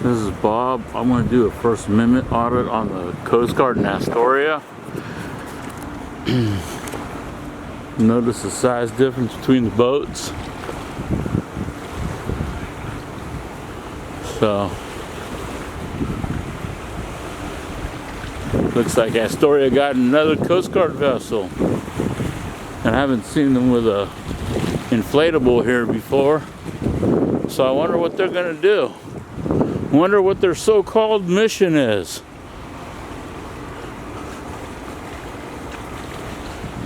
This is Bob. I'm going to do a First Amendment audit on the Coast Guard in Astoria. Notice the size difference between the boats. So, looks like Astoria got another Coast Guard vessel. And I haven't seen them with a inflatable here before. So I wonder what they're going to do. Wonder what their so-called mission is.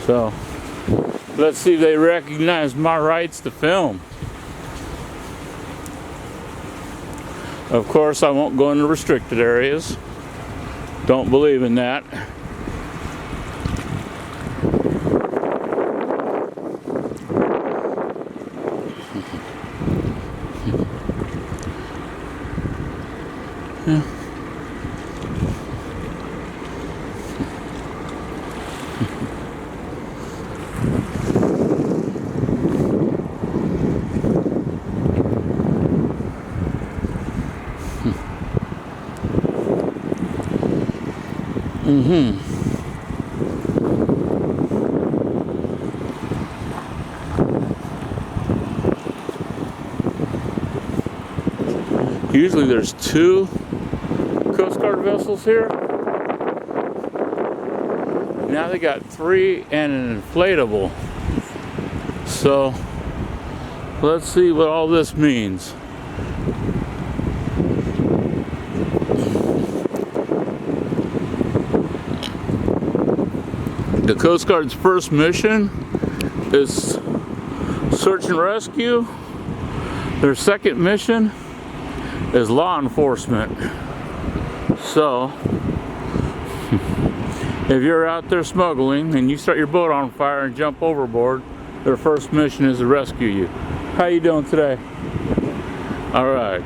So, let's see if they recognize my rights to film. Of course, I won't go into restricted areas. Don't believe in that. Yeah. Usually there's two Coast Guard vessels here. Now they got three and an inflatable. So let's see what all this means. The Coast Guard's first mission is search and rescue. Their second mission is law enforcement. So, if you're out there smuggling and you start your boat on fire and jump overboard, their first mission is to rescue you. How you doing today? All right.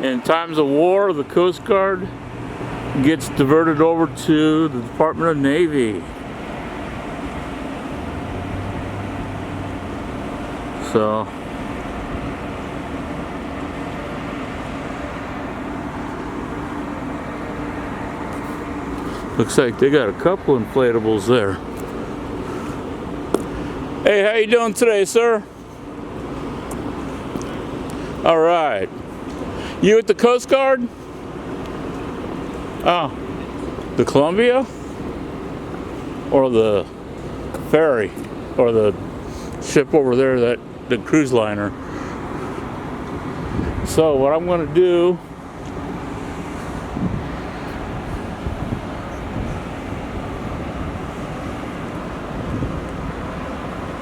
In times of war, the Coast Guard gets diverted over to the Department of Navy. So, looks like they got a couple inflatables there. Hey, how you doing today, sir? All right. You at the Coast Guard? Oh, the Columbia? Or the ferry? Or the ship over there, the cruise liner? So what I'm going to do,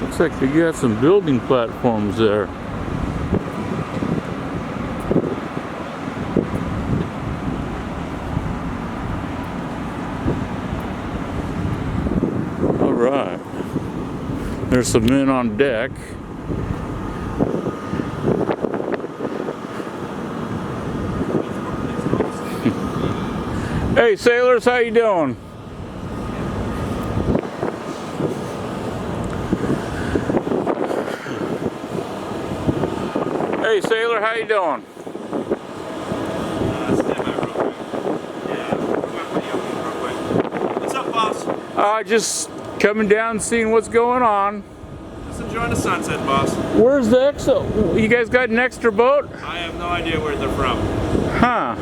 looks like they got some building platforms there. All right. There's some men on deck. Hey sailors, how you doing? Hey sailor, how you doing? What's up, boss? Just coming down, seeing what's going on. Just enjoying the sunset, boss. Where's the extra? You guys got an extra boat? I have no idea where they're from. Huh.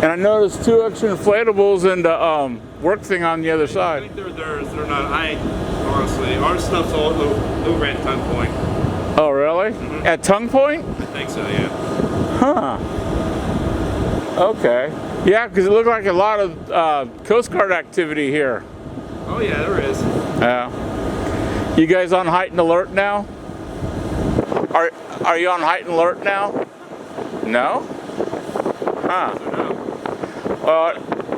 And I noticed two extra inflatables and a work thing on the other I side. think they're theirs. They're not. Honestly, our stuff's all over at Tongue Point. Oh, really? Mm-hmm. At Tongue Point? I think so, yeah. Huh. Okay. Yeah, because it looked like a lot of Coast Guard activity here. Oh, yeah, there is. Yeah. You guys on heightened alert now? Are you on heightened alert now? No? Huh. No.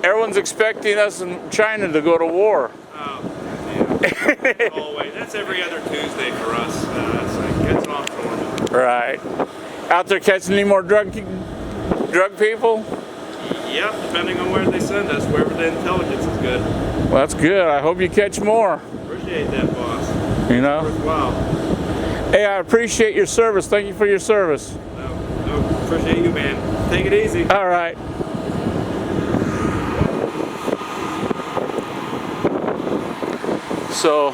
Everyone's expecting us in China to go to war. Oh, yeah. Always. That's every other Tuesday for us. That's offshore. Right. Out there catching any more drug people? Yep, depending on where they send us, wherever the intelligence is good. Well, that's good. I hope you catch more. Appreciate that, boss. You know? Worthwhile. Hey, I appreciate your service. Thank you for your service. No. Appreciate you, man. Take it easy. All right. So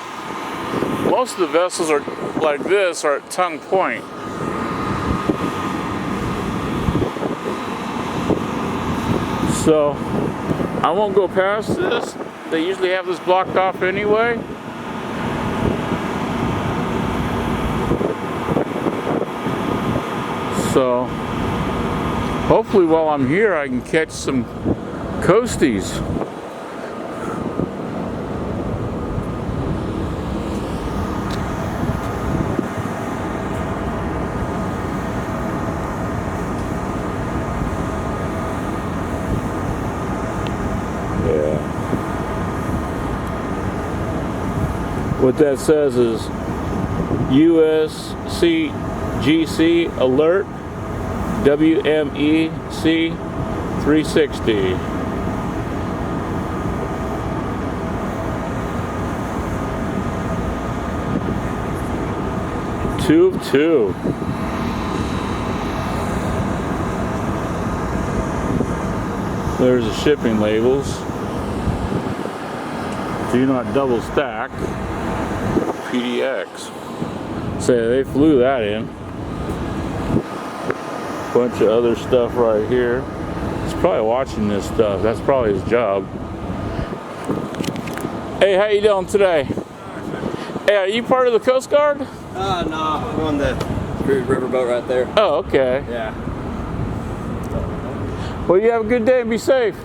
most of the vessels are like this are at tongue point. So I won't go past this. They usually have this blocked off anyway. So hopefully while I'm here I can catch some coasties. What that says is USCGC alert WMEC 360. Two of two. There's the shipping labels. Do not double stack. PDX. Say they flew that in. Bunch of other stuff right here. He's probably watching this stuff. That's probably his job. Hey, how you doing today? Hey, are you part of the Coast Guard? No, I'm on the riverboat right there. Oh, okay. Yeah. Well, you have a good day and be safe.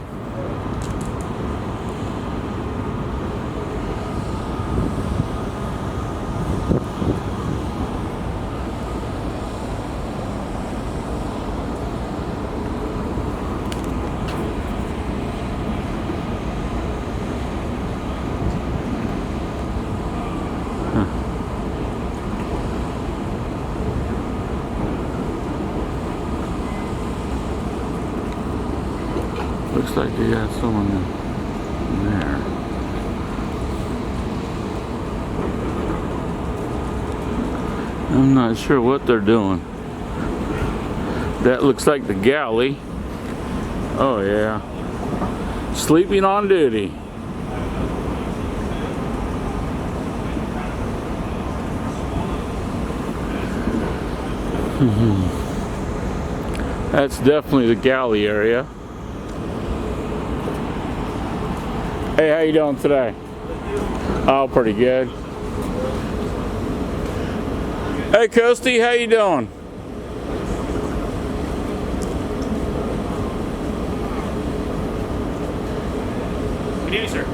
Looks like they got someone in there. I'm not sure what they're doing. That looks like the galley. Oh yeah. Sleeping on duty. That's definitely the galley area. Hey, how you doing today? Oh, pretty good. Hey, Coastie, how you doing? Good evening, sir.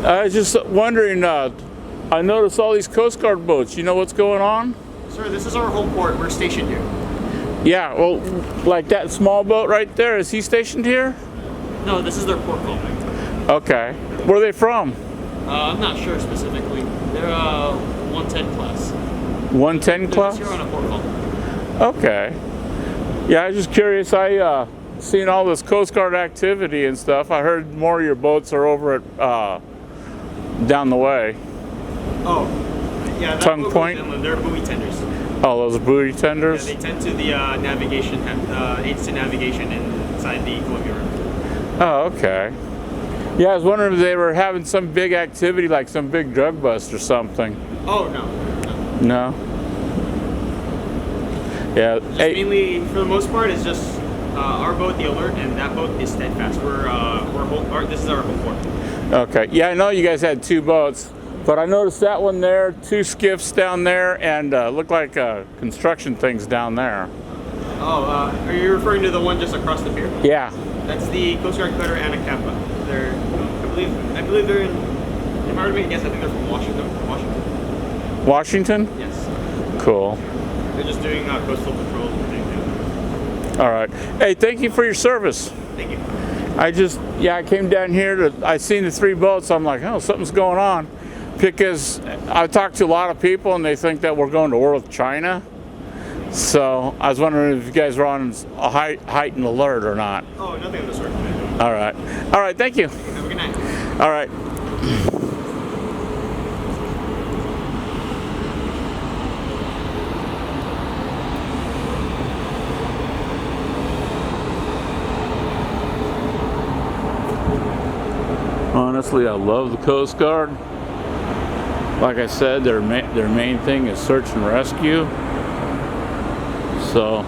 I was just wondering, I noticed all these Coast Guard boats. You know what's going on? Sir, this is our home port. We're stationed here. Yeah, well, like that small boat right there, is he stationed here? No, this is their port call. Okay. Where are they from? I'm not sure specifically. They're 110 class. 110 They're class? just here on a port call. Okay. Yeah, I was just curious. I seen all this Coast Guard activity and stuff. I heard more of your boats are over at down the way. Oh, yeah. That Tongue boat Point? goes inland. They're buoy tenders. Oh, those are booty tenders? Yeah, they tend to the navigation, aids to navigation inside the Columbia River. Oh, okay. Yeah, I was wondering if they were having some big activity, like some big drug bust or something. Oh, no. No? Yeah. Just Hey, mainly, for the most part, it's just our boat, the Alert, and that boat is Steadfast. This is our home port. okay. Yeah, I know you guys had two boats, but I noticed that one there, two skiffs down there, and looked like construction things down there. Oh, are you referring to the one just across the pier? Yeah. That's the Coast Guard cutter Anacapa. They're, I believe they're in. If I were to make a guess, I think they're from Washington. Washington? Yes. Cool. They're just doing coastal patrol and things. All right. Hey, thank you for your service. Thank you. I came down here I seen the three boats. I'm like, oh, something's going on. Because I talked to a lot of people and they think that we're going to war with China. So I was wondering if you guys were on a heightened alert or not. Oh, nothing of the sort. All right. All right. Thank you. Have a good night. All right. Honestly, I love the Coast Guard. Like I said, their main thing is search and rescue. So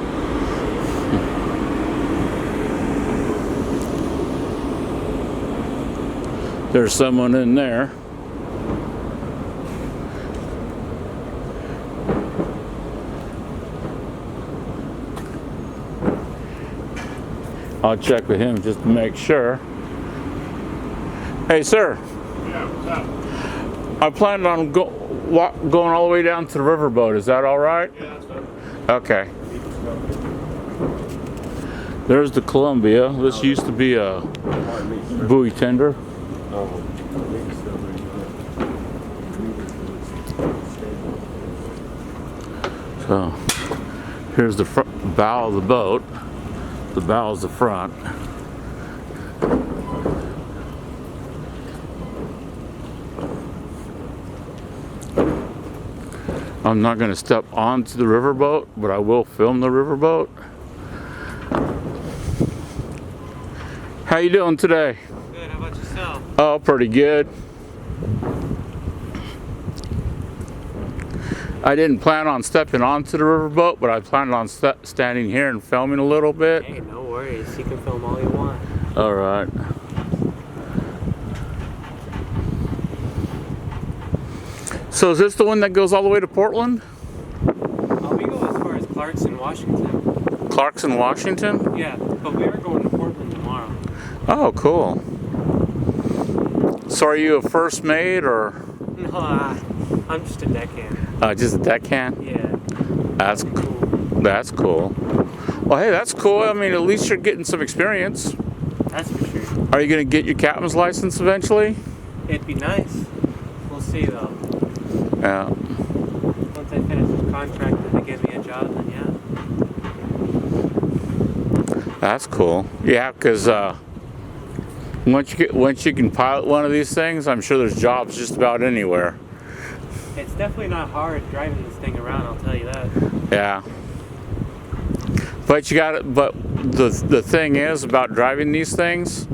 there's someone in there. I'll check with him just to make sure. Hey, sir. Yeah, what's up? I planned on going all the way down to the Riverboat. Is that all right? Yeah, that's fine. Okay. There's the Columbia. This used to be a buoy tender. So here's the bow of the boat. The bow is the front. I'm not going to step onto the riverboat, but I will film the riverboat. How you doing today? Good. How about yourself? Oh, pretty good. I didn't plan on stepping onto the riverboat, but I planned on standing here and filming a little bit. Hey, no worries. You can film all you want. All right. So is this the one that goes all the way to Portland? We go as far as Clarkson, Washington. Clarkson, Washington? Yeah, but we are going to Portland tomorrow. Oh, cool. So are you a first mate or? No, I'm just a deckhand. Just a deckhand? Yeah. That's cool. That's cool. Well, hey, that's cool. I mean, at least you're getting some experience. That's for sure. Are you going to get your captain's license eventually? It'd be nice. We'll see though. Yeah. Once I finish this contract and they give me a job, then yeah. That's cool. Yeah, because once you can pilot one of these things, I'm sure there's jobs just about anywhere. It's definitely not hard driving this thing around, I'll tell you that. Yeah. But you got it. But the thing is about driving these things,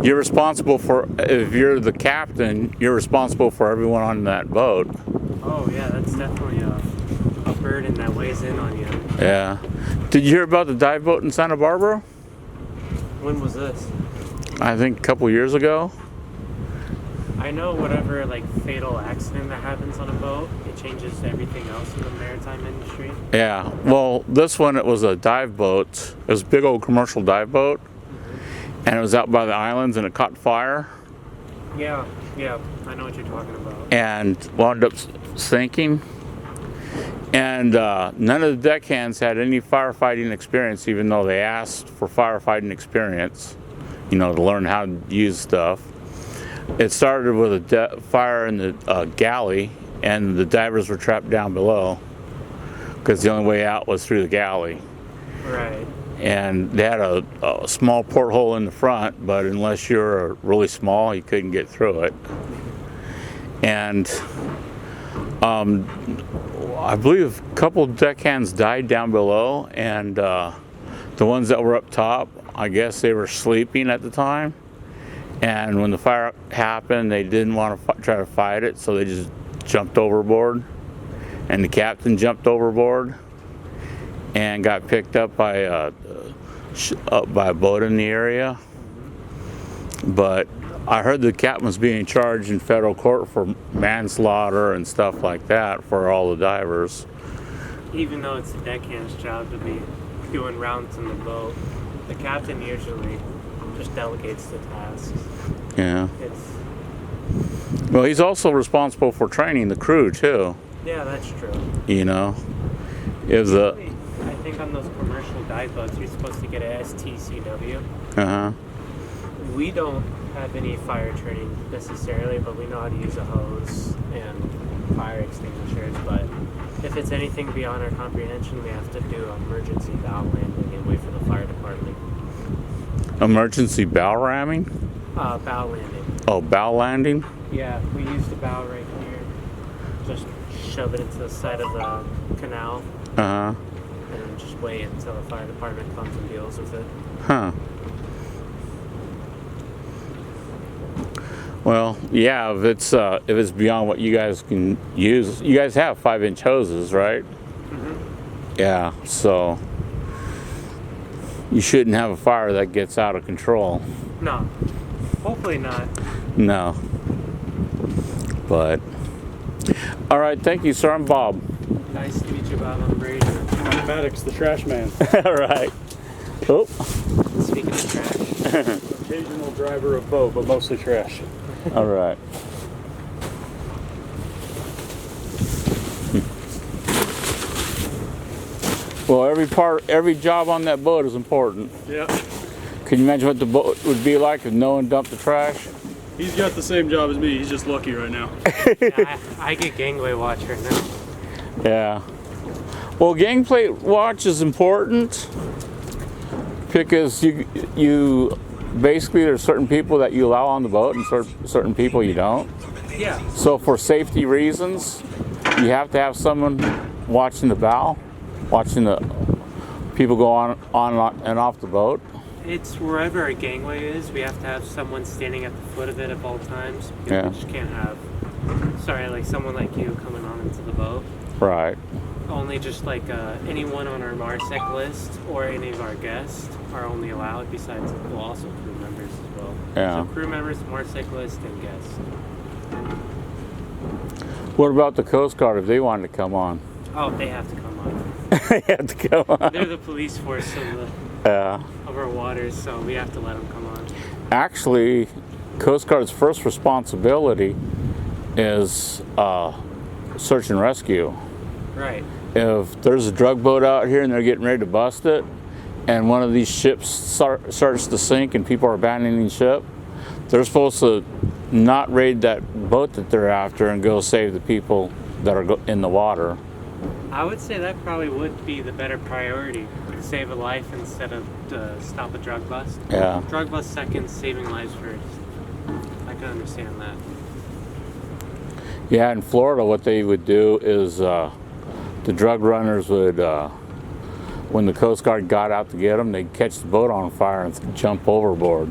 you're responsible for. If you're the captain, you're responsible for everyone on that boat. Oh yeah, that's definitely a burden that weighs in on you. Yeah. Did you hear about the dive boat in Santa Barbara? When was this? I think a couple years ago. I know whatever like fatal accident that happens on a boat, it changes everything else in the maritime industry. Yeah. Well, this one, it was a dive boat. It was a big old commercial dive boat. And it was out by the islands and it caught fire. Yeah, I know what you're talking about. And wound up sinking. And none of the deckhands had any firefighting experience, even though they asked for firefighting experience, you know, to learn how to use stuff. It started with a fire in the galley, and the divers were trapped down below because the only way out was through the galley. Right. And they had a small porthole in the front, but unless you're really small, you couldn't get through it. And I believe a couple of deckhands died down below, and the ones that were up top, I guess they were sleeping at the time. And when the fire happened, they didn't want to try to fight it, so they just jumped overboard. And the captain jumped overboard and got picked up by a boat in the area. But I heard the captain was being charged in federal court for manslaughter and stuff like that for all the divers. Even though it's the deckhand's job to be doing rounds in the boat, the captain usually just delegates the tasks. Yeah. Well, he's also responsible for training the crew too. Yeah, that's true. You know, I think on those commercial dive boats, you're supposed to get a STCW. We don't have any fire training necessarily, but we know how to use a hose and fire extinguishers. But if it's anything beyond our comprehension, we have to do emergency bow landing and wait for the fire department. Emergency bow ramming? Bow landing. Oh, bow landing? Yeah, we use the bow right here. Just shove it into the side of the canal. And then just wait until the fire department comes and deals with it. Huh. Well, yeah, if it's beyond what you guys can use, you guys have 5-inch hoses, right? Yeah, so you shouldn't have a fire that gets out of control. No, hopefully not. No. But all right, thank you, sir. I'm Bob. Nice to meet you, Bob. I'm Brady. I'm Maddox, the trash man. All right. Oh. Speaking of trash. Occasional driver of boat, but mostly trash. All right. Well, every job on that boat is important. Yeah. Can you imagine what the boat would be like if no one dumped the trash? He's got the same job as me. He's just lucky right now. Yeah, I get gangway watch right now. Yeah. Well, gangplank watch is important because you basically there's certain people that you allow on the boat and certain people you don't. Yeah. So for safety reasons, you have to have someone watching the bow, watching the people go on and off the boat. It's wherever a gangway is, we have to have someone standing at the foot of it at all times. Yeah. We just can't have, like someone like you coming on into the boat. Right. Only just like anyone on our MARSEC list or any of our guests are only allowed, besides, well, also crew members as well. Yeah. So crew members, MARSEC list, and guests. What about the Coast Guard if they wanted to come on? Oh, they have to come on. They have to come on. They're the police force of our waters, so we have to let them come on. Actually, Coast Guard's first responsibility is search and rescue. Right. If there's a drug boat out here and they're getting ready to bust it, and one of these ships starts to sink and people are abandoning the ship, they're supposed to not raid that boat that they're after and go save the people that are in the water. I would say that probably would be the better priority. Save a life instead of stop a drug bust. Yeah. Drug bust second, saving lives first. I can understand that. Yeah, in Florida, what they would do is the drug runners would, when the Coast Guard got out to get them, they'd catch the boat on fire and jump overboard.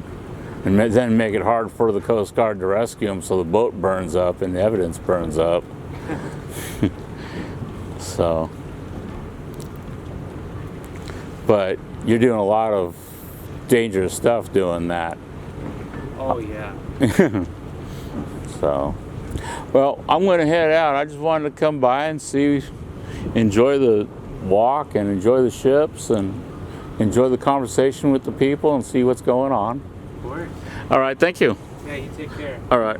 And then make it hard for the Coast Guard to rescue them, so the boat burns up and the evidence burns up. So, but you're doing a lot of dangerous stuff doing that. Oh yeah. So, well, I'm going to head out. I just wanted to come by and see, enjoy the walk and enjoy the ships and enjoy the conversation with the people and see what's going on. Of course. All right, thank you. Yeah, you take care. All right.